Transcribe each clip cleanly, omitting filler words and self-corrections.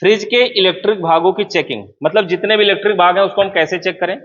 Fridge के electric भागों की चेकिंग, मतलब जितने भी इलेक्ट्रिक भाग हैं उसको हम कैसे चेक करें।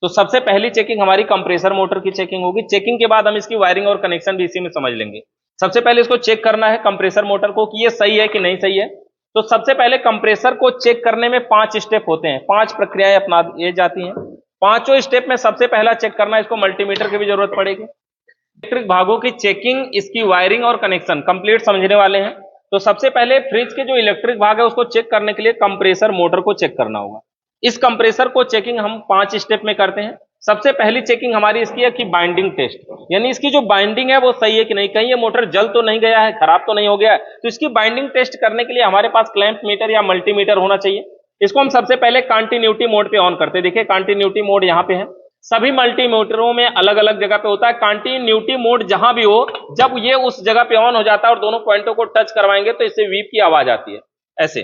तो सबसे पहली चेकिंग हमारी कंप्रेसर मोटर की चेकिंग होगी। चेकिंग के बाद हम इसकी वायरिंग और कनेक्शन भी इसी में समझ लेंगे। सबसे पहले इसको चेक करना है कंप्रेसर मोटर को कि ये सही है कि नहीं सही है। तो सबसे पहले कंप्रेसर को चेक करने में 5 स्टेप होते हैं, 5 प्रक्रियाएं अपना ये जाती हैं। पांचों स्टेप में सबसे पहला चेक करना है, इसको मल्टीमीटर की भी जरूरत पड़ेगी। इलेक्ट्रिक भागों की चेकिंग, इसकी वायरिंग और कनेक्शन कंप्लीट समझने वाले हैं। तो सबसे पहले फ्रिज के जो इलेक्ट्रिक भाग है उसको चेक करने के लिए कंप्रेसर मोटर को चेक करना होगा। इस कंप्रेसर को चेकिंग हम 5 स्टेप में करते हैं। सबसे पहली चेकिंग हमारी इसकी है कि बाइंडिंग टेस्ट, यानी इसकी जो बाइंडिंग है वो सही है कि नहीं, कहीं ये मोटर जल तो नहीं गया है, खराब तो नहीं हो गया है। तो इसकी बाइंडिंग टेस्ट करने के लिए हमारे पास क्लैंप मीटर या मल्टीमीटर होना चाहिए। इसको हम सबसे पहले कंटिन्यूटी मोड पे ऑन करते हैं। देखिए कंटिन्यूटी मोड यहाँ पे है। सभी मल्टीमीटरों में अलग अलग जगह पे होता है। कंटिन्यूटी मोड जहां भी हो, जब ये उस जगह पे ऑन हो जाता है और दोनों पॉइंटों को टच करवाएंगे तो इससे वीप की आवाज आती है। ऐसे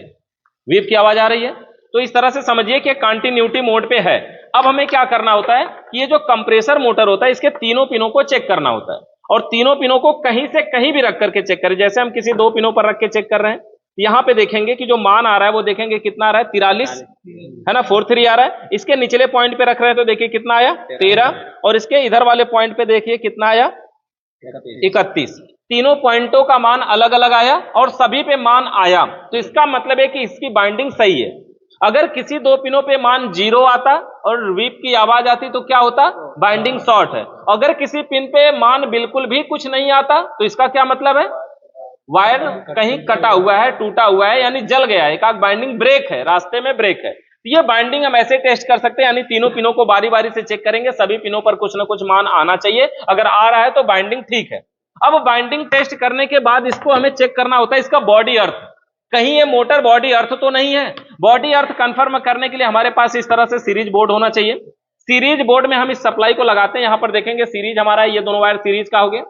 वीप की आवाज आ रही है, तो इस तरह से समझिए कि कंटिन्यूटी मोड पे है। अब हमें क्या करना होता है कि ये जो कंप्रेसर मोटर होता है इसके तीनों पिनों को चेक करना होता है, और तीनों पिनों को कहीं से कहीं भी रख करके चेक करें। जैसे हम किसी 2 पिनों पर रख के चेक कर रहे हैं, यहां पे देखेंगे कि जो मान आ रहा है वो देखेंगे कितना आ रहा है, 43 है ना, 43 आ रहा है। इसके निचले पॉइंट पे रख रहे हैं तो देखिए कितना आया, 13, और इसके इधर वाले पॉइंट पे देखिए कितना आया, 31। तीनों पॉइंटों का मान अलग अलग आया और सभी पे मान आया, तो इसका मतलब है कि इसकी बाइंडिंग सही है। अगर किसी 2 पिनों पे मान 0 आता और वीप की आवाज आती तो क्या होता, बाइंडिंग शॉर्ट है। अगर किसी पिन पे मान बिल्कुल भी कुछ नहीं आता तो इसका क्या मतलब है, वायर कहीं कटा हुआ है, टूटा हुआ है, यानी जल गया है, एक आध बाइंडिंग ब्रेक है, रास्ते में ब्रेक है। तो ये बाइंडिंग हम ऐसे टेस्ट कर सकते हैं, यानी तीनों पिनों को बारी बारी से चेक करेंगे, सभी पिनों पर कुछ ना कुछ मान आना चाहिए। अगर आ रहा है तो बाइंडिंग ठीक है। अब बाइंडिंग टेस्ट करने के बाद इसको हमें चेक करना होता है इसका बॉडी अर्थ, कहीं ये मोटर बॉडी अर्थ तो नहीं है। बॉडी अर्थ कंफर्म करने के लिए हमारे पास इस तरह से सीरीज बोर्ड होना चाहिए। सीरीज बोर्ड में हम इस सप्लाई को लगाते हैं, यहां पर देखेंगे सीरीज हमारा, ये दोनों वायर सीरीज का हो गया,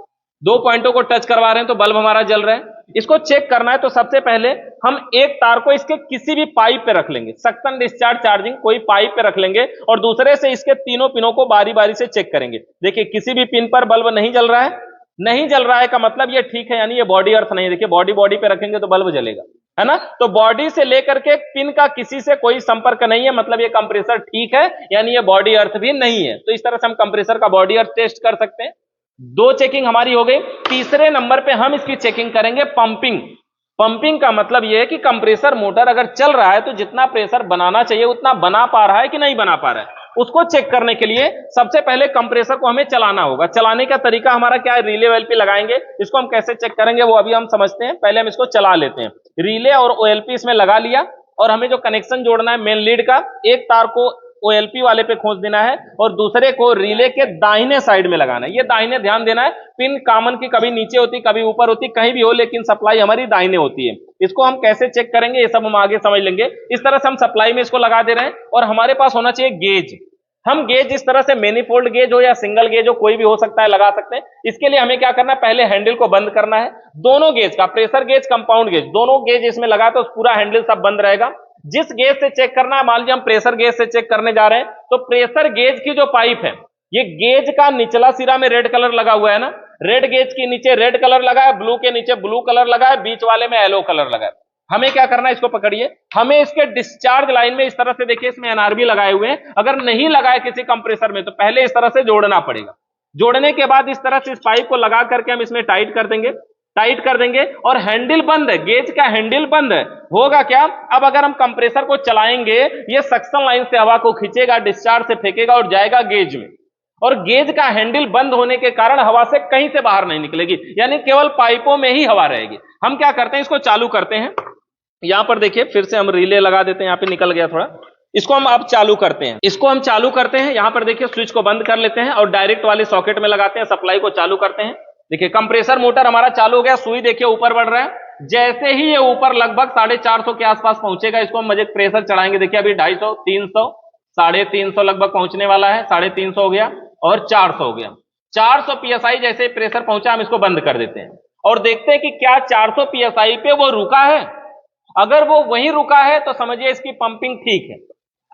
2 पॉइंटों को टच करवा रहे हैं तो बल्ब हमारा जल रहा है। इसको चेक करना है तो सबसे पहले हम एक तार को इसके किसी भी पाइप पे रख लेंगे, सक्शन डिस्चार्ज चार्जिंग कोई पाइप पे रख लेंगे, और दूसरे से इसके तीनों पिनों को बारी बारी से चेक करेंगे। देखिए किसी भी पिन पर बल्ब नहीं जल रहा है, नहीं जल रहा है का मतलब ये ठीक है, यानी ये बॉडी अर्थ नहीं है। देखिए बॉडी बॉडी पे रखेंगे तो बल्ब जलेगा, है ना। तो बॉडी से लेकर के पिन का किसी से कोई संपर्क नहीं है, मतलब ये कंप्रेसर ठीक है, यानी ये बॉडी अर्थ भी नहीं है। तो इस तरह से हम कंप्रेसर का बॉडी अर्थ टेस्ट कर सकते हैं। 2 चेकिंग हमारी हो गई। तीसरे नंबर पे हम इसकी चेकिंग करेंगे पंपिंग। पंपिंग का मतलब यह है कि कंप्रेसर मोटर अगर चल रहा है तो जितना प्रेशर बनाना चाहिए उतना बना पा रहा है कि नहीं बना पा रहा है, उसको चेक करने के लिए सबसे पहले कंप्रेसर को हमें चलाना होगा। चलाने का तरीका हमारा क्या है, रिले ओएलपी लगाएंगे। इसको हम कैसे चेक करेंगे वो अभी हम समझते हैं, पहले हम इसको चला लेते हैं। रिले और ओएलपी इसमें लगा लिया, और हमें जो कनेक्शन जोड़ना है मेन लीड का, एक तार को ओएलपी वाले पे खोस देना है और दूसरे को रिले के दाहिने साइड में लगाना है। ये दाहिने ध्यान देना है, पिन कॉमन की कभी नीचे होती कभी ऊपर होती, कहीं भी हो, लेकिन सप्लाई हमारी दाहिने होती है। इसको हम कैसे चेक करेंगे ये सब हम आगे समझ लेंगे। इस तरह से हम सप्लाई में इसको लगा दे रहे हैं, और हमारे पास होना चाहिए गेज। हम गेज इस तरह से मैनिफोल्ड गेज हो या सिंगल गेज हो, कोई भी हो सकता है, लगा सकते हैं। इसके लिए हमें क्या करना है, पहले हैंडल को बंद करना है। दोनों गेज का, प्रेशर गेज कंपाउंड गेज, दोनों गेज इसमें लगा तो पूरा हैंडल सब बंद रहेगा। जिस गेज से चेक करना है, मान लीजिए हम प्रेशर गेज से चेक करने जा रहे हैं, तो प्रेशर गेज की जो पाइप है, ये गेज का निचला सिरा में रेड कलर लगा हुआ है ना, रेड गेज के नीचे रेड कलर लगा है, ब्लू के नीचे ब्लू कलर लगा है, बीच वाले में येलो कलर लगा है। हमें क्या करना है, इसको पकड़िए, हमें इसके डिस्चार्ज लाइन में इस तरह से, देखिए इसमें एनआरबी लगाए हुए हैं, अगर नहीं लगाए किसी कंप्रेसर में तो पहले इस तरह से जोड़ना पड़ेगा। जोड़ने के बाद इस तरह से इस पाइप को लगा करके हम इसमें टाइट कर देंगे, टाइट कर देंगे, और हैंडल बंद है, गेज का हैंडल बंद है। होगा क्या, अब अगर हम कंप्रेसर को चलाएंगे, ये सक्शन लाइन से हवा को खींचेगा, डिस्चार्ज से फेंकेगा और जाएगा गेज में, और गेज का हैंडल बंद होने के कारण हवा से कहीं से बाहर नहीं निकलेगी, यानी केवल पाइपों में ही हवा रहेगी। हम क्या करते हैं, इसको चालू करते हैं। यहां पर देखिए फिर से हम रिले लगा देते हैं, यहां पे निकल गया थोड़ा, इसको हम अब चालू करते हैं। इसको हम चालू करते हैं, यहां पर देखिए स्विच को बंद कर लेते हैं और डायरेक्ट वाले सॉकेट में लगाते हैं, सप्लाई को चालू करते हैं। देखिए कंप्रेसर मोटर हमारा चालू हो गया, सुई देखिए ऊपर बढ़ रहा है। जैसे ही ये ऊपर लगभग 450 के आसपास पहुंचेगा, इसको हम मजे प्रेशर चढ़ाएंगे। देखिए अभी 250, 300, 350 लगभग पहुंचने वाला है, 350 हो गया और 400 हो गया। 400 psi जैसे प्रेशर पहुंचा, हम इसको बंद कर देते हैं और देखते हैं कि क्या 400 psi पे वो रुका है। अगर वो वहीं रुका है तो समझिए इसकी पंपिंग ठीक है।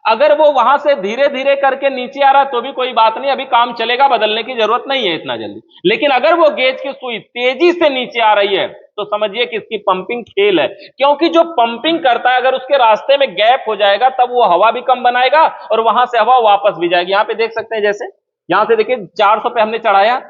अगर वो वहां से धीरे धीरे करके नीचे आ रहा है तो भी कोई बात नहीं, अभी काम चलेगा, बदलने की जरूरत नहीं है इतना जल्दी। लेकिन अगर वो गेज की सुई तेजी से नीचे आ रही है तो समझिए कि इसकी पंपिंग फेल है, क्योंकि जो पंपिंग करता है अगर उसके रास्ते में गैप हो जाएगा तब वो हवा भी कम बनाएगा और वहां से हवा वापस भी जाएगी। यहां पे देख सकते हैं, जैसे यहां से देखिए 400 पे हमने चढ़ाया,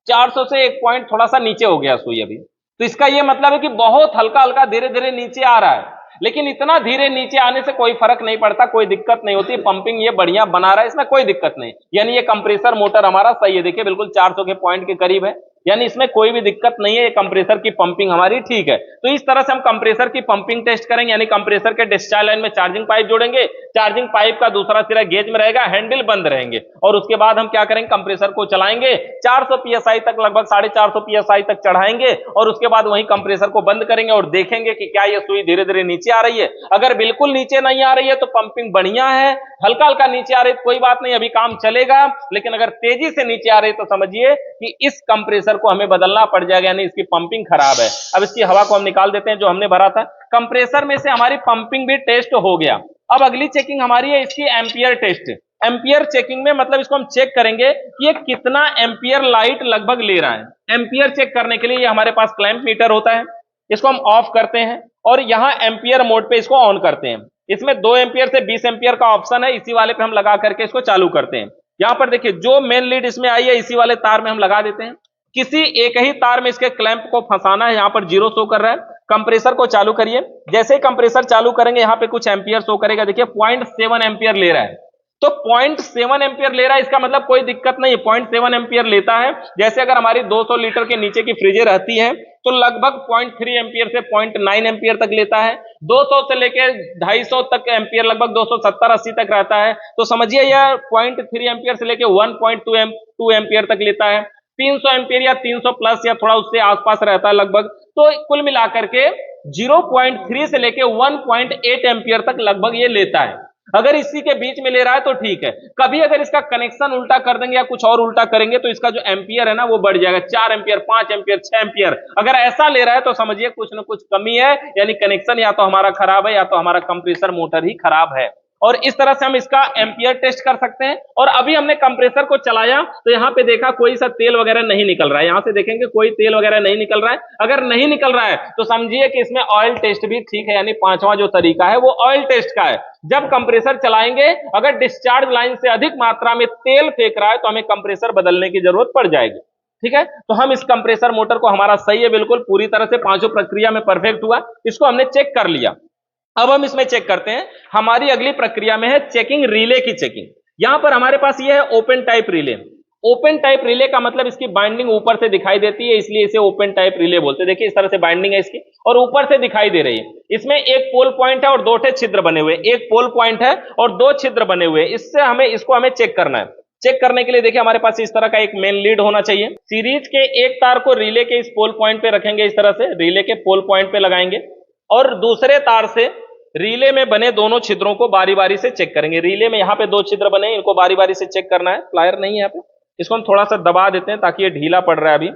400 से एक पॉइंट थोड़ा सा नीचे हो गया सुई अभी, तो इसका ये मतलब है कि बहुत हल्का हल्का धीरे धीरे नीचे आ रहा है, लेकिन इतना धीरे नीचे आने से कोई फर्क नहीं पड़ता, कोई दिक्कत नहीं होती, पंपिंग ये बढ़िया बना रहा है, इसमें कोई दिक्कत नहीं, यानी ये कंप्रेसर मोटर हमारा सही है। देखिए बिल्कुल 400 के पॉइंट के करीब है, यानी इसमें कोई भी दिक्कत नहीं है, ये कंप्रेसर की पंपिंग हमारी ठीक है। तो इस तरह से हम कंप्रेसर की पंपिंग टेस्ट करेंगे, यानी कंप्रेसर के डिस्चार्ज लाइन में चार्जिंग पाइप जोड़ेंगे, चार्जिंग पाइप का दूसरा सिरा गेज में रहेगा, हैंडल बंद रहेंगे, और उसके बाद हम क्या करेंगे, कंप्रेसर को चलाएंगे 400 psi तक, लगभग 450 psi तक चढ़ाएंगे, और उसके बाद वहीं कंप्रेसर को बंद करेंगे और देखेंगे कि क्या ये सुई धीरे धीरे नीचे आ रही है। अगर बिल्कुल नीचे नहीं आ रही है तो पंपिंग बढ़िया है, हल्का हल्का नीचे आ रही है तो कोई बात नहीं, अभी काम चलेगा, लेकिन अगर तेजी से नीचे आ रही है तो समझिए कि इस कंप्रेसर को हमें बदलना पड़ जाएगा, यानी इसकी पंपिंग खराब है। अब इसकी हवा को हम निकाल देते हैं जो हमने भरा था, कंप्रेसर में से हमारी पंपिंग भी टेस्ट हो गया। अब अगली चेकिंग हमारी है इसकी एम्पियर टेस्ट। एम्पियर चेकिंग में मतलब इसको हम चेक करेंगे कि ये कितना एम्पियर लाइट लगभग ले रहा है। एम्पियर चेक करने के लिए ये हमारे पास क्लैंप मीटर होता है, इसको हम ऑफ करते हैं और यहां एम्पियर मोड पे इसको ऑन करते हैं। इसमें 2 एम्पियर से 20 एम्पियर का ऑप्शन है, इसी वाले पे हम लगा करके इसको चालू करते हैं। यहां पर देखिए जो मेन लीड इसमें आई है इसी वाले तार में हम लगा देते हैं, किसी एक ही तार में इसके क्लैंप को फंसाना है। यहां पर 0 शो कर रहा है, कंप्रेसर को चालू करिए, जैसे ही कंप्रेसर चालू करेंगे यहां पे कुछ एम्पियर शो करेगा, देखिए 0.7 एम्पियर ले रहा है। तो 0.7 एम्पियर ले रहा है, इसका मतलब कोई दिक्कत नहीं है, 0.7 एम्पियर लेता है। जैसे अगर हमारी 200 लीटर के नीचे की फ्रिजें रहती है तो लगभग 0.3 एम्पियर से 0.9 एम्पियर तक लेता है, 200 से लेके 250 तक एम्पियर लगभग 270-80 तक रहता है। तो समझिए यह 0.3 एम्पियर से लेके 1.2 एम्पियर तक लेता है, 300 एम्पियर या 300 प्लस या थोड़ा उससे आसपास रहता है लगभग। तो कुल मिलाकर के 0.3 से लेके 1.8 एम्पियर तक लगभग ये लेता है। अगर इसी के बीच में ले रहा है तो ठीक है, कभी अगर इसका कनेक्शन उल्टा कर देंगे या कुछ और उल्टा करेंगे तो इसका जो एम्पियर है ना वो बढ़ जाएगा, 4 एम्पियर, 5 एम्पियर, 6 एम्पियर। अगर ऐसा ले रहा है तो समझिए कुछ ना कुछ कमी है, यानी कनेक्शन या तो हमारा खराब है या तो हमारा कंप्रेसर मोटर ही खराब है। और इस तरह से हम इसका एम्पियर टेस्ट कर सकते हैं। और अभी हमने कंप्रेसर को चलाया तो यहां पे देखा कोई सा तेल वगैरह नहीं निकल रहा है, यहां से देखेंगे कोई तेल वगैरह नहीं निकल रहा है। अगर नहीं निकल रहा है तो समझिए कि इसमें ऑयल टेस्ट भी ठीक है, यानी 5वां जो तरीका है वो ऑयल टेस्ट का है। जब कंप्रेसर चलाएंगे अगर डिस्चार्ज लाइन से अधिक मात्रा में तेल फेंक रहा है तो हमें कंप्रेसर बदलने की जरूरत पड़ जाएगी। ठीक है, तो हम इस कंप्रेसर मोटर को, हमारा सही है बिल्कुल पूरी तरह से, 5 प्रक्रिया में परफेक्ट हुआ, इसको हमने चेक कर लिया। अब हम इसमें चेक करते हैं, हमारी अगली प्रक्रिया में है चेकिंग रिले की चेकिंग। यहां पर हमारे पास ये है open type relay. Open type relay का मतलब इसकी बाइंडिंग ऊपर से दिखाई देती है, इसलिए इसे ओपन टाइप रिले बोलते हैं। देखिए इस तरह से बाइंडिंग है इसकी और ऊपर से दिखाई दे रही है। इसमें एक पोल पॉइंट है और 2 छिद्र बने हुए, एक पोल पॉइंट है और 2 छिद्र बने हुए। इससे हमें चेक करना है। चेक करने के लिए देखिए हमारे पास इस तरह का एक मेन लीड होना चाहिए। सीरीज के एक तार को रिले के इस पोल पॉइंट पे रखेंगे, इस तरह से रिले के पोल पॉइंट पे लगाएंगे और दूसरे तार से रिले में बने दोनों छिद्रों को बारी बारी से चेक करेंगे। रिले में यहाँ पे 2 छिद्र बने हैं, इनको बारी बारी से चेक करना है। प्लायर नहीं है यहाँ पे, इसको हम थोड़ा सा दबा देते हैं ताकि ये ढीला पड़ रहा है अभी,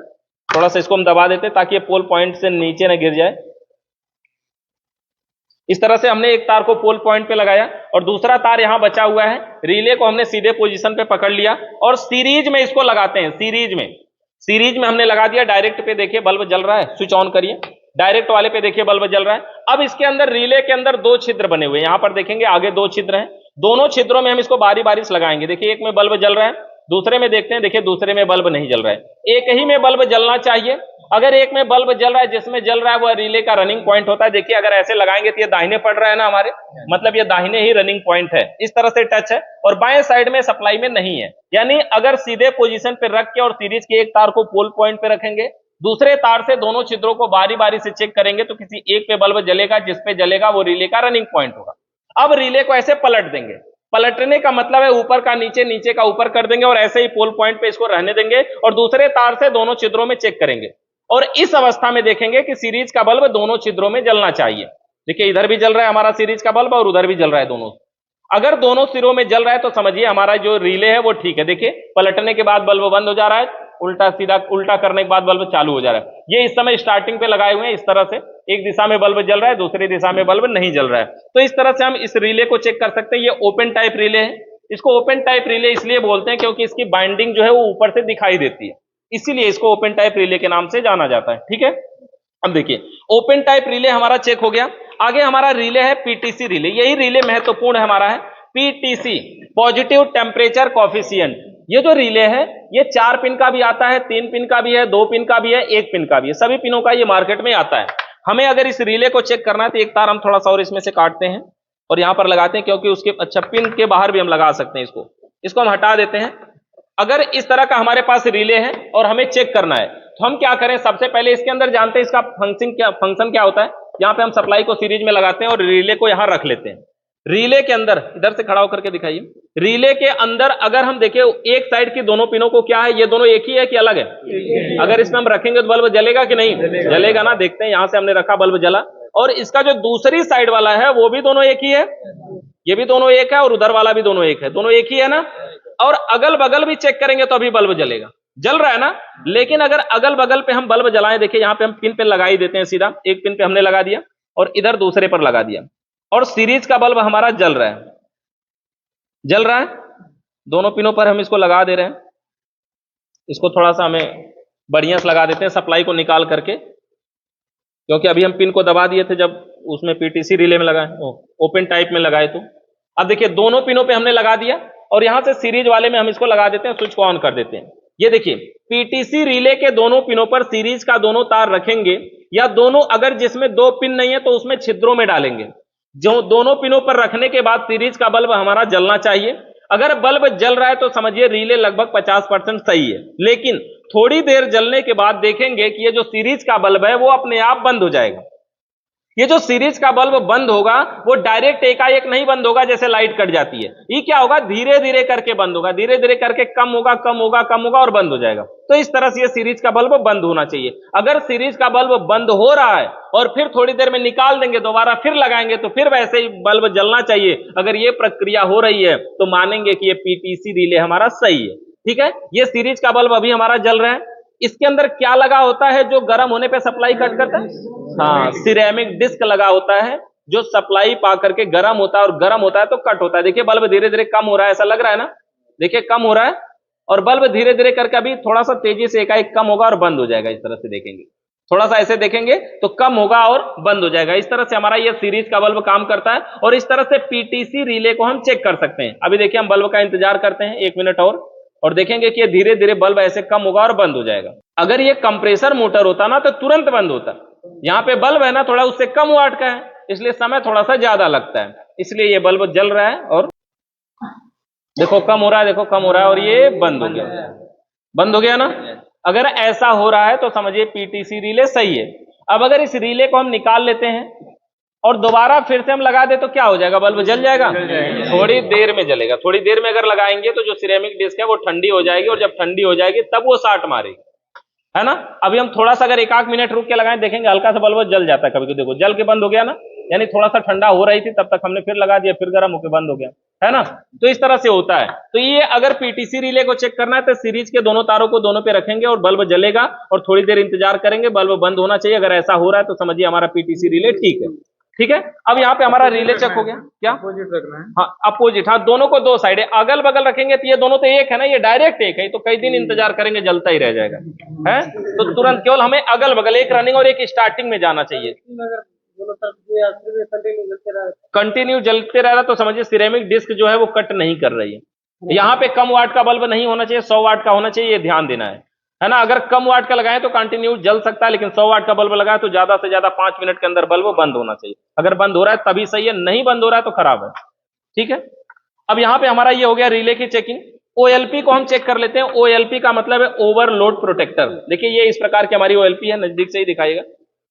थोड़ा सा इसको हम दबा देते हैं ताकि ये पोल पॉइंट से नीचे न गिर जाए। इस तरह से हमने एक तार को पोल पॉइंट पे लगाया और दूसरा तार यहां बचा हुआ है। रिले को हमने सीधे पोजीशन पे पकड़ लिया और सीरीज में इसको लगाते हैं। सीरीज में हमने लगा दिया। डायरेक्ट पे देखिए बल्ब जल रहा है, स्विच ऑन करिए। डायरेक्ट वाले पे देखिए बल्ब जल रहा है। अब इसके अंदर, रिले के अंदर 2 छिद्र बने हुए हैं, यहां पर देखेंगे आगे 2 छिद्र हैं। दोनों छिद्रों में हम इसको बारी बारी से लगाएंगे। देखिए एक में बल्ब जल रहा है, दूसरे में देखते हैं, देखिए दूसरे में बल्ब नहीं जल रहा है। एक ही में बल्ब जलना चाहिए। अगर एक में बल्ब जल रहा है, जिसमें जल रहा है वह रिले का रनिंग पॉइंट होता है। देखिए अगर ऐसे लगाएंगे तो ये दाहिने पड़ रहा है ना हमारे, मतलब ये दाहिने ही रनिंग पॉइंट है, इस तरह से टच है और बाएं साइड में सप्लाई में नहीं है। यानी अगर सीधे पोजीशन पे रख के और सीरीज के एक तार को पोल पॉइंट पे रखेंगे, दूसरे तार से दोनों छिद्रों को बारी बारी से चेक करेंगे तो किसी एक पे बल्ब जलेगा, जिस पे जलेगा वो रिले का रनिंग पॉइंट होगा। अब रिले को ऐसे पलट देंगे। पलटने का मतलब है ऊपर का नीचे, नीचे का ऊपर कर देंगे और ऐसे ही पोल पॉइंट पे इसको रहने देंगे और दूसरे तार से दोनों छिद्रों में चेक करेंगे और इस अवस्था में देखेंगे कि सीरीज का बल्ब दोनों छिद्रों में जलना चाहिए। देखिए इधर भी जल रहा है हमारा सीरीज का बल्ब और उधर भी जल रहा है दोनों। अगर दोनों सिरों में जल रहा है तो समझिए हमारा जो रिले है वो ठीक है। देखिए पलटने के बाद बल्ब बंद हो जा रहा है, उल्टा सीधा उल्टा करने के बाद बल्ब चालू हो जा रहा है। ये इस समय स्टार्टिंग पे लगाए हुए हैं इस तरह से, एक दिशा में बल्ब जल रहा है, दूसरी दिशा में बल्ब नहीं जल रहा है। तो इस तरह से हम इस रिले को चेक कर सकते हैं। ये ओपन टाइप रिले है। इसको ओपन टाइप रिले इसलिए बोलते हैं क्योंकि इसकी बाइंडिंग जो है वो ऊपर से दिखाई देती है, इसीलिए इसको ओपन टाइप रिले के नाम से जाना जाता है। ठीक है, अब देखिए ओपन टाइप रिले हमारा चेक हो गया। आगे हमारा रिले है पीटीसी रिले, यही रिले महत्वपूर्ण हमारा है। पीटीसी पॉजिटिव टेम्परेचर कॉफिशिएंट, ये जो रिले है ये 4 पिन का भी आता है, 3 पिन का भी है, 2 पिन का भी है, 1 पिन का भी है, सभी पिनों का ये मार्केट में आता है। हमें अगर इस रिले को चेक करना है तो एक तार हम थोड़ा सा और इसमें से काटते हैं और यहां पर लगाते हैं, क्योंकि उसके अच्छा पिन के बाहर भी हम लगा सकते हैं, इसको हम हटा देते हैं। अगर इस तरह का हमारे पास रिले है और हमें चेक करना है तो हम क्या करें, सबसे पहले इसके अंदर जानते हैं इसका फंक्शन क्या होता है। यहां पे हम सप्लाई को सीरीज में लगाते हैं और रिले को यहां रख लेते हैं। रिले के अंदर इधर से खड़ा होकर के दिखाइए, रिले के अंदर अगर हम देखें एक साइड की दोनों पिनों को क्या है, ये दोनों एक ही है कि अलग है? अगर इसमें हम रखेंगे तो बल्ब जलेगा कि नहीं? जलेगा ना। देखते हैं, यहां से हमने रखा, बल्ब जला। और इसका जो दूसरी साइड वाला है वो भी दोनों एक ही है, ये भी दोनों एक है और उधर वाला भी दोनों एक है, दोनों एक ही है ना। और अगल बगल भी चेक करेंगे तो अभी बल्ब जलेगा, जल रहा है ना। लेकिन अगर अगल बगल पे हम बल्ब जलाएं, देखिए यहां पे हम पिन पे लगा ही देते हैं, सीधा एक पिन पे हमने लगा दिया और इधर दूसरे पर लगा दिया और सीरीज का बल्ब हमारा जल रहा है, जल रहा है। दोनों पिनों पर हम इसको लगा दे रहे हैं। इसको थोड़ा सा हमें बढ़िया से लगा देते हैं सप्लाई को निकाल करके, क्योंकि अभी हम पिन को दबा दिए थे जब उसमें पीटीसी रिले में लगाए, ओपन टाइप में लगाए। तो अब देखिए दोनों पिनों पे हमने लगा दिया और यहां से सीरीज वाले में हम इसको लगा देते हैं, स्विच को ऑन कर देते हैं। ये देखिए पीटीसी रिले के दोनों पिनों पर सीरीज का दोनों तार रखेंगे या दोनों, अगर जिसमें 2 पिन नहीं है तो उसमें छिद्रों में डालेंगे। जो दोनों पिनों पर रखने के बाद सीरीज का बल्ब हमारा जलना चाहिए। अगर बल्ब जल रहा है तो समझिए रिले लगभग 50% सही है। लेकिन थोड़ी देर जलने के बाद देखेंगे कि ये जो सीरीज का बल्ब है वो अपने आप बंद हो जाएगा। ये जो सीरीज का बल्ब बंद होगा वो डायरेक्ट एकाएक नहीं बंद होगा जैसे लाइट कट जाती है। ये क्या होगा, धीरे धीरे करके बंद होगा, धीरे धीरे करके कम होगा, कम होगा, कम होगा और बंद हो जाएगा। तो इस तरह से ये सीरीज का बल्ब बंद होना चाहिए। अगर सीरीज का बल्ब बंद हो रहा है और फिर थोड़ी देर में निकाल देंगे, दोबारा फिर लगाएंगे तो फिर वैसे ही बल्ब जलना चाहिए। अगर ये प्रक्रिया हो रही है तो मानेंगे कि ये पीटीसी रिले हमारा सही है। ठीक है, ये सीरीज का बल्ब अभी हमारा जल रहा है। इसके अंदर क्या लगा होता है जो गर्म होने पे सप्लाई कट करता है? हाँ, सिरेमिक डिस्क लगा होता है जो सप्लाई पा करके गर्म होता है और गर्म होता है तो कट होता है। देखिए बल्ब धीरे धीरे कम हो रहा है, ऐसा लग रहा है ना। देखिए कम हो रहा है और बल्ब धीरे धीरे करके अभी थोड़ा सा तेजी से एकाएक कम होगा और बंद हो जाएगा। इस तरह से देखेंगे, थोड़ा सा ऐसे देखेंगे तो कम होगा और बंद हो जाएगा। इस तरह से हमारा ये सीरीज का बल्ब काम करता है और इस तरह से पीटीसी रिले को हम चेक कर सकते हैं। अभी देखिए हम बल्ब का इंतजार करते हैं 1 मिनट और देखेंगे कि ये धीरे धीरे बल्ब ऐसे कम होगा और बंद हो जाएगा। अगर ये कंप्रेसर मोटर होता ना तो तुरंत बंद होता। यहाँ पे बल्ब है ना थोड़ा उससे कम वाट का है, इसलिए समय थोड़ा सा ज्यादा लगता है, इसलिए ये बल्ब जल रहा है और देखो कम हो रहा है, देखो कम हो रहा है और ये बंद हो गया, बंद हो गया ना। अगर ऐसा हो रहा है तो समझिए पीटीसी रिले सही है। अब अगर इस रिले को हम निकाल लेते हैं और दोबारा फिर से हम लगा दे तो क्या हो जाएगा, बल्ब जल जाएगा? थोड़ी देर में जलेगा। थोड़ी देर में अगर लगाएंगे तो जो सिरेमिक डिस्क है वो ठंडी हो जाएगी और जब ठंडी हो जाएगी तब वो शार्ट मारेगी, है ना। अभी हम थोड़ा सा अगर 1-8 मिनट रुक के लगाएं, देखेंगे हल्का सा बल्ब जल जाता है कभी, देखो जल के बंद हो गया ना, यानी थोड़ा सा ठंडा हो रही थी तब तक हमने फिर लगा दिया, फिर गर्म होकर बंद हो गया, है ना। तो इस तरह से होता है। तो ये अगर पीटीसी रिले को चेक करना है तो सीरीज के दोनों तारों को दोनों पे रखेंगे और बल्ब जलेगा और थोड़ी देर इंतजार करेंगे, बल्ब बंद होना चाहिए। अगर ऐसा हो रहा है तो समझिए हमारा पीटीसी रिले ठीक है। ठीक है, अब यहाँ पे हमारा रिले चेक हो गया। क्या अपोजिट रखना है? हाँ अपोजिट, हाँ दोनों को 2 साइड है, अगल बगल रखेंगे तो ये दोनों तो एक है ना, ये डायरेक्ट एक है, तो कई दिन इंतजार करेंगे जलता ही रह जाएगा, है। तो तुरंत केवल हमें अगल बगल एक रनिंग और एक स्टार्टिंग में जाना चाहिए। कंटिन्यू जलते रह रहा तो समझिए सिरेमिक डिस्क जो है वो कट नहीं कर रही है। यहाँ पे कम वाट का बल्ब नहीं होना चाहिए, 100 वाट का होना चाहिए, ये ध्यान देना है ना। अगर कम वाट का लगाएं तो कंटिन्यू जल सकता है, लेकिन 100 वाट का बल्ब लगाए तो ज्यादा से ज्यादा 5 मिनट के अंदर बल्ब बंद होना चाहिए। अगर बंद हो रहा है तभी सही है, नहीं बंद हो रहा है तो खराब है। ठीक है, अब यहाँ पे हमारा ये हो गया रिले की चेकिंग। ओएलपी को हम चेक कर लेते हैं। ओएलपी का मतलब है ओवरलोड प्रोटेक्टर। देखिए ये इस प्रकार की हमारी ओएलपी है, नजदीक से ही दिखाइएगा।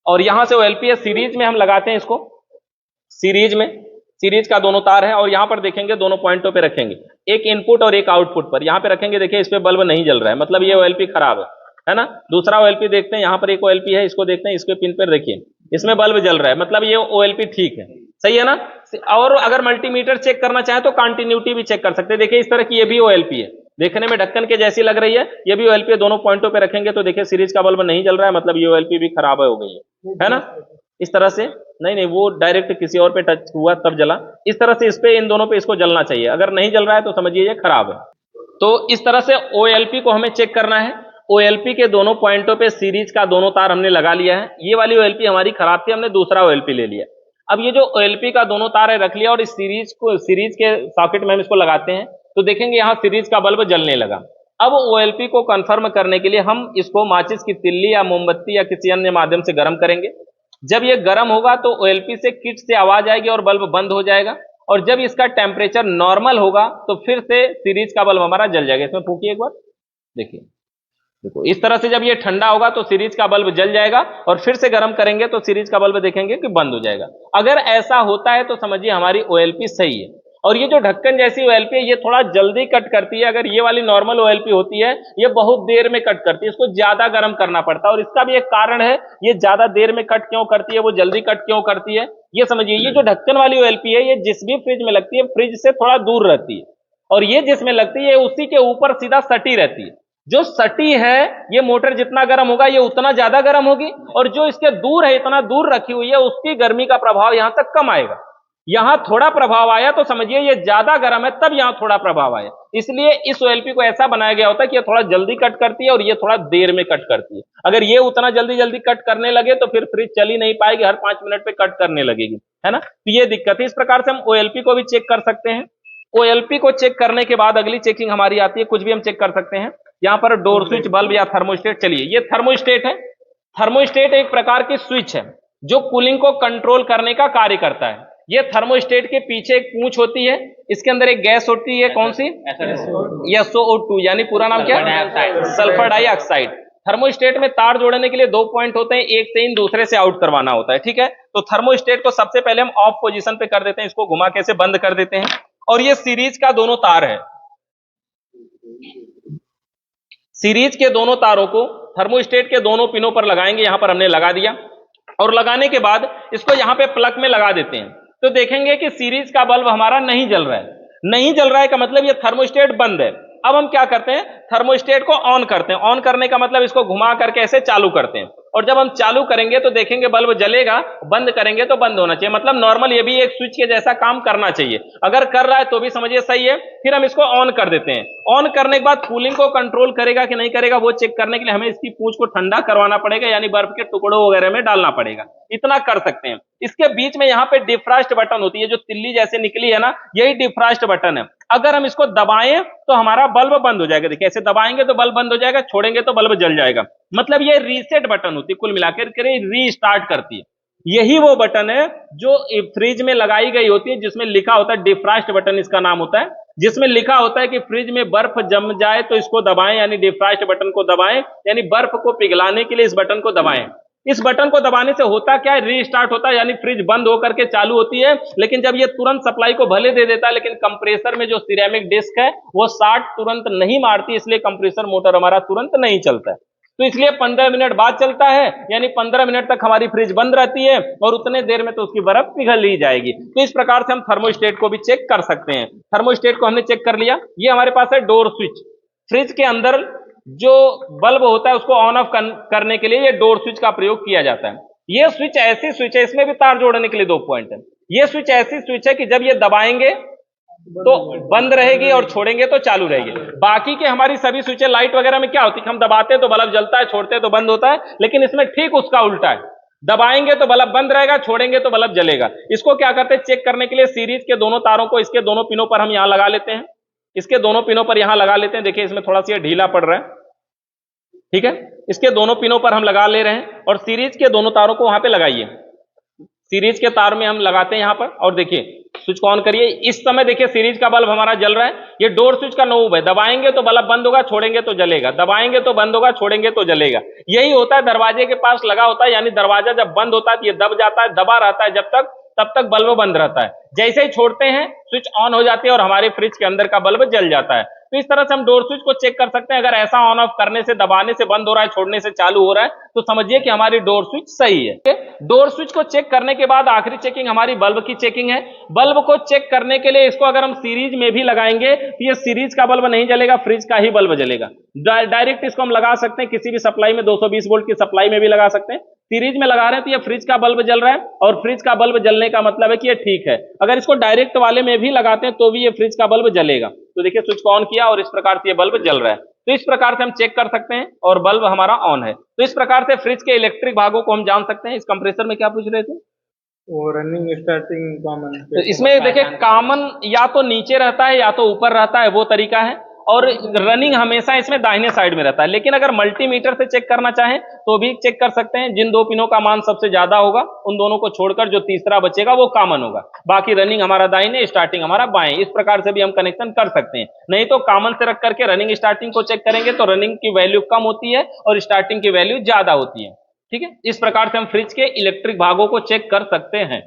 और यहां से ओएलपी है, सीरीज में हम लगाते हैं इसको, सीरीज में, सीरीज का दोनों तार है और यहां पर देखेंगे दोनों पॉइंटों पे रखेंगे, एक इनपुट और एक आउटपुट पर। यहां पे रखेंगे, देखिए इस पे बल्ब नहीं जल रहा है, मतलब ये ओएलपी खराब है ना। दूसरा ओएलपी देखते हैं, यहां पर एक ओएलपी है, इसको देखते हैं, इसके पिन पर देखिए इसमें बल्ब जल रहा है, मतलब ये ओएलपी ठीक है, सही है ना। और अगर मल्टीमीटर चेक करना चाहे तो कंटिन्यूटी भी चेक कर सकते हैं। देखिए इस तरह की ये भी ओएलपी है, देखने में ढक्कन के जैसी लग रही है, ये भी ओएलपी दोनों पॉइंटों पे रखेंगे तो देखिए सीरीज का बल्ब नहीं जल रहा है, मतलब ये ओएलपी भी खराब हो गई है ना। इस तरह से नहीं, वो डायरेक्ट किसी और पे टच हुआ तब जला। इस तरह से इस पे, इन दोनों पे इसको जलना चाहिए। अगर नहीं जल रहा है तो समझिए ये खराब है। तो इस तरह से ओएलपी को हमें चेक करना है। OLP के दोनों पॉइंटों पे सीरीज का दोनों तार हमने लगा लिया है। ये वाली OLP हमारी खराब थी, हमने दूसरा OLP ले लिया। अब ये जो OLP का दोनों तार है रख लिया और इस सीरीज के सॉकेट में हम इसको लगाते हैं तो देखेंगे यहाँ सीरीज का बल्ब जलने लगा। अब OLP को कंफर्म करने के लिए हम इसको माचिस की तिल्ली या मोमबत्ती या किसी अन्य माध्यम से गर्म करेंगे। जब ये गर्म होगा तो OLP से किट से आवाज आएगी और बल्ब बंद हो जाएगा, और जब इसका टेम्परेचर नॉर्मल होगा तो फिर से सीरीज का बल्ब हमारा जल जाएगा। इसमें फूकिए एक बार, देखिए देखो इस तरह से जब ये ठंडा होगा तो सीरीज का बल्ब जल जाएगा और फिर से गर्म करेंगे तो सीरीज का बल्ब देखेंगे कि बंद हो जाएगा। अगर ऐसा होता है तो समझिए हमारी OLP सही है। और ये जो ढक्कन जैसी OLP है ये थोड़ा जल्दी कट करती है। अगर ये वाली नॉर्मल OLP होती है ये बहुत देर में कट करती है, इसको ज्यादा गर्म करना पड़ता है। और इसका भी एक कारण है, ये ज्यादा देर में कट क्यों करती है, वो जल्दी कट क्यों करती है, ये समझिए। ये जो ढक्कन वाली OLP है ये जिस भी फ्रिज में लगती है फ्रिज से थोड़ा दूर रहती है, और ये जिसमें लगती है उसी के ऊपर सीधा सटी रहती है। जो सटी है ये मोटर जितना गर्म होगा ये उतना ज्यादा गर्म होगी, और जो इसके दूर है, इतना दूर रखी हुई है, उसकी गर्मी का प्रभाव यहां तक कम आएगा। यहां थोड़ा प्रभाव आया तो समझिए ये ज्यादा गर्म है, तब यहां थोड़ा प्रभाव आया। इसलिए इस OLP को ऐसा बनाया गया होता है कि ये थोड़ा जल्दी कट करती है और ये थोड़ा देर में कट करती है। अगर ये उतना जल्दी जल्दी कट करने लगे तो फिर फ्रिज चल ही नहीं पाएगी, हर 5 मिनट पे कट करने लगेगी, है ना। तो ये दिक्कत है। इस प्रकार से हम OLP को भी चेक कर सकते हैं। OLP को चेक करने के बाद अगली चेकिंग हमारी आती है, कुछ भी हम चेक कर सकते हैं। यहां पर डोर स्विच, बल्ब या थर्मोस्टेट। चलिए ये थर्मोस्टेट है। थर्मोस्टेट एक प्रकार की स्विच है जो कूलिंग को कंट्रोल करने का कार्य करता है। ये थर्मोस्टेट के पीछे एक पूंछ होती है, इसके अंदर एक गैस होती है, कौन सी, SO2, यानी पूरा नाम क्या, सल्फर डाइऑक्साइड। थर्मोस्टेट में तार जोड़ने के लिए 2 पॉइंट होते हैं, एक से इन दूसरे से आउट करवाना होता है, ठीक है। तो थर्मोस्टेट को सबसे पहले हम ऑफ पोजीशन पे कर देते हैं, इसको घुमा के से बंद कर देते हैं। और ये सीरीज का दोनों तार है। सीरीज के दोनों तारों को थर्मोस्टेट के दोनों पिनों पर लगाएंगे। यहां पर हमने लगा दिया, और लगाने के बाद इसको यहां पे प्लग में लगा देते हैं। तो देखेंगे कि सीरीज का बल्ब हमारा नहीं जल रहा है। नहीं जल रहा है का मतलब ये थर्मोस्टेट बंद है। अब हम क्या करते हैं, थर्मोस्टेट को ऑन करते हैं। ऑन करने का मतलब इसको घुमा करके ऐसे चालू करते हैं, और जब हम चालू करेंगे तो देखेंगे बल्ब जलेगा, बंद करेंगे तो बंद होना चाहिए। मतलब नॉर्मल ये भी एक स्विच के जैसा काम करना चाहिए। अगर कर रहा है तो भी समझिए सही है। फिर हम इसको ऑन कर देते हैं। ऑन करने के बाद कूलिंग को कंट्रोल करेगा कि नहीं करेगा वो चेक करने के लिए हमें इसकी पूंछ को ठंडा करवाना पड़ेगा, यानी बर्फ के टुकड़ों वगैरह में डालना पड़ेगा। इतना कर सकते हैं। इसके बीच में यहाँ पे डिफ्रास्ट बटन होती है, जो तिल्ली जैसे निकली है ना, यही डिफ्रास्ट बटन है। अगर हम इसको दबाएं तो हमारा बल्ब बंद हो जाएगा। देखिए ऐसे दबाएंगे तो बल्ब बंद हो जाएगा, छोड़ेंगे तो बल्ब जल जाएगा। मतलब ये रीसेट बटन होती है, कुल मिलाकर के रीस्टार्ट करती है। यही वो बटन है जो फ्रिज में लगाई गई होती है, जिसमें लिखा होता है, डिफ्रास्ट बटन इसका नाम होता है, जिसमें लिखा होता है कि फ्रिज में बर्फ जम जाए तो इसको दबाएं, यानी डिफ्रास्ट बटन को दबाएं, यानी बर्फ को पिघलाने के लिए इस बटन को दबाएं। इस बटन को दबाने से होता क्या है, रीस्टार्ट होता है, यानी फ्रिज बंद होकर के चालू होती है। लेकिन जब ये तुरंत सप्लाई को भले दे देता है, लेकिन कंप्रेसर में जो सिरेमिक डिस्क है वो 60 तुरंत नहीं मारती, इसलिए कंप्रेसर मोटर हमारा तुरंत नहीं चलता है। तो इसलिए 15 मिनट बाद चलता है, यानी 15 मिनट तक हमारी फ्रिज बंद रहती है, और उतने देर में तो उसकी बर्फ पिघल ही जाएगी। तो इस प्रकार से हम थर्मोस्टेट को भी चेक कर सकते हैं। थर्मोस्टेट को हमने चेक कर लिया। ये हमारे पास है डोर स्विच। फ्रिज के अंदर जो बल्ब होता है उसको ऑन ऑफ करने के लिए ये डोर स्विच का प्रयोग किया जाता है। ये स्विच ऐसी स्विच है, इसमें भी तार जोड़ने के लिए 2 पॉइंट है। ये स्विच ऐसी स्विच है कि जब ये दबाएंगे तो बंद रहेगी और छोड़ेंगे तो चालू रहेगी। बाकी के हमारी सभी स्विचें लाइट वगैरह में क्या होती है, हम दबाते हैं तो बल्ब जलता है, छोड़ते हैं तो बंद होता है, लेकिन इसमें ठीक उसका उल्टा है। दबाएंगे तो बल्ब बंद रहेगा, छोड़ेंगे तो बल्ब जलेगा। इसको क्या करते हैं, चेक करने के लिए सीरीज के दोनों तारों को इसके दोनों पिनों पर हम यहां लगा लेते हैं। इसके दोनों पिनों पर यहां लगा लेते हैं। देखिए इसमें थोड़ा सा ढीला पड़ रहा है, ठीक है। इसके दोनों पिनों पर हम लगा ले रहे हैं, और सीरीज के दोनों तारों को वहां पे लगाइए। सीरीज के तार में हम लगाते हैं यहां पर, और देखिए स्विच को ऑन करिए। इस समय देखिए सीरीज का बल्ब हमारा जल रहा है। ये डोर स्विच का नोब है, दबाएंगे तो बल्ब बंद होगा, छोड़ेंगे तो जलेगा, दबाएंगे तो बंद होगा, छोड़ेंगे तो जलेगा। यही होता है, दरवाजे के पास लगा होता है, यानी दरवाजा जब बंद होता है तो ये दब जाता है, दबा रहता है जब तक, तब तक बल्ब बंद रहता है। जैसे ही छोड़ते हैं स्विच ऑन हो जाती है और हमारे फ्रिज के अंदर का बल्ब जल जाता है। तो इस तरह से हम डोर स्विच को चेक कर सकते हैं। अगर ऐसा ऑन ऑफ करने से, दबाने से बंद हो रहा है, छोड़ने से चालू हो रहा है, तो समझिए कि हमारी डोर स्विच सही है। डोर स्विच को चेक करने के बाद आखिरी चेकिंग हमारी बल्ब की चेकिंग है। बल्ब को चेक करने के लिए इसको अगर हम सीरीज में भी लगाएंगे तो ये सीरीज का बल्ब नहीं जलेगा, फ्रिज का ही बल्ब जलेगा। डायरेक्ट इसको हम लगा सकते हैं किसी भी सप्लाई में, 220 वोल्ट की सप्लाई में भी लगा सकते हैं। सीरीज में लगा रहे हैं तो ये फ्रिज का बल्ब जल रहा है, और फ्रिज का बल्ब जलने का मतलब है कि ये ठीक है। अगर इसको डायरेक्ट वाले में भी लगाते हैं तो भी ये फ्रिज का बल्ब जलेगा। तो देखिए स्विच को ऑन किया और इस प्रकार से ये बल्ब जल रहा है। तो इस प्रकार से हम चेक कर सकते हैं और बल्ब हमारा ऑन है। तो इस प्रकार से फ्रिज के इलेक्ट्रिक भागों को हम जान सकते हैं। इस कंप्रेसर में क्या पूछ रहे थे? वो रनिंग स्टार्टिंग कॉमन। तो इसमें देखिए कॉमन या तो नीचे रहता है या तो ऊपर रहता है, वो तरीका है। और रनिंग हमेशा इसमें दाहिने साइड में रहता है। लेकिन अगर मल्टीमीटर से चेक करना चाहें तो भी चेक कर सकते हैं। जिन दो पिनों का मान सबसे ज्यादा होगा उन दोनों को छोड़कर जो तीसरा बचेगा वो कॉमन होगा। बाकी रनिंग हमारा दाहिने, स्टार्टिंग हमारा बाएं। इस प्रकार से भी हम कनेक्शन कर सकते हैं। नहीं तो कॉमन से रख करके रनिंग स्टार्टिंग को चेक करेंगे तो रनिंग की वैल्यू कम होती है और स्टार्टिंग की वैल्यू ज्यादा होती है। ठीक है, इस प्रकार से हम फ्रिज के इलेक्ट्रिक भागों को चेक कर सकते हैं।